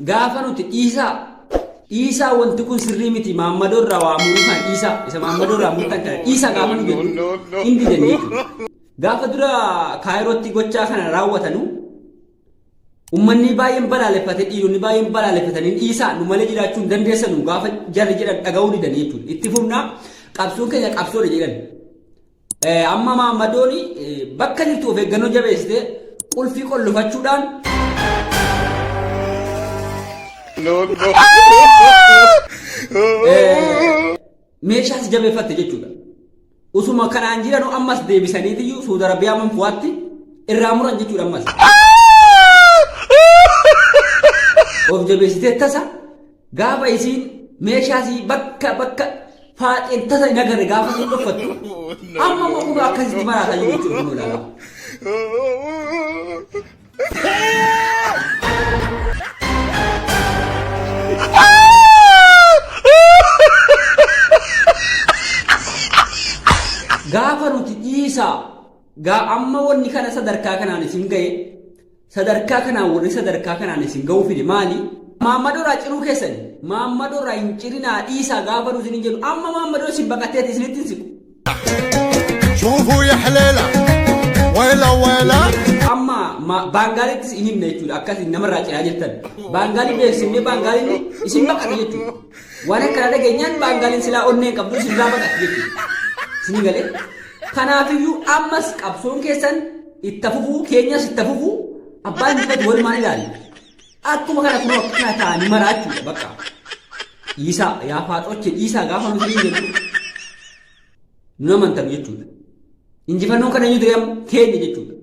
gaafa nuti Isaa wanti kun sirrii miti Maammadoo irraa waa muruu kan isa Maammadoo irraa murtan kan gaafa nu jedhu hindi jennee gaafa dura Kaayirootti gochaa kana raawwatanu ummanni baay'een balaaleffate dhiironni baay'een balaaleffatanii Isaa nu malee jiraachuu hin dandeessanu gaafa jarri jedhan dhaga'uu didanii jechuudha. Itti fufnaa qabsoon keenya qabsoodha jedhan. Amma Maammadoon bakka jirtu of eeggannoo jabeessitee qulfii qollofachuudhaan meeshaas jabeeffatte jechuudha. Usuma kanaan jiranu ammas deebisaniitiyyuu Suudi Arabiyaa manfuwaatti irraa muran jechuudha ammas. Of jabeessitee tasa gaafa isiin meeshaas bakka faaxeen tasa hin agarre gaafa isiin dhoffattu amma maquma akkasitti maraataa jiru jechuudha kun ilaalaa. Gaafa nuti amma wanni kana sadarkaa kanaan isin ga'e sadarkaa kanaan warri sadarkaa kanaan isin ga'uu fide maali? Maammadoo irraa ciruu keessani Maammadoo irraa hin cirinaa dhiisaa gaafa nuti hin jedhu amma Maammadoo isin baqateeti isinitti hin siqu. Shufuu ya haleela weela amma Baangaalittis hin himne jechuudha akkasiin namarraa ciraa jettan Baangaalii beeksifnee Baangaaliin isin baqate jechuudha. Waan akkana dhageenyaan Baangaaliin silaa onneen qabdu isinirraa baqate jechuudha. Sini galee kanaafiyyuu ammas qabsoon keessan itti fufuu keenyas itti fufuu abbaan dubbatu walumaan ilaali akkuma kana kun akkana ta'anii maraachuudha bakka Isaa yaa faaxoche Isaa gaafa nuti hin jedhu nu amantan jechuudha. Injifannoon kana eenyu diree keenya jechuudha.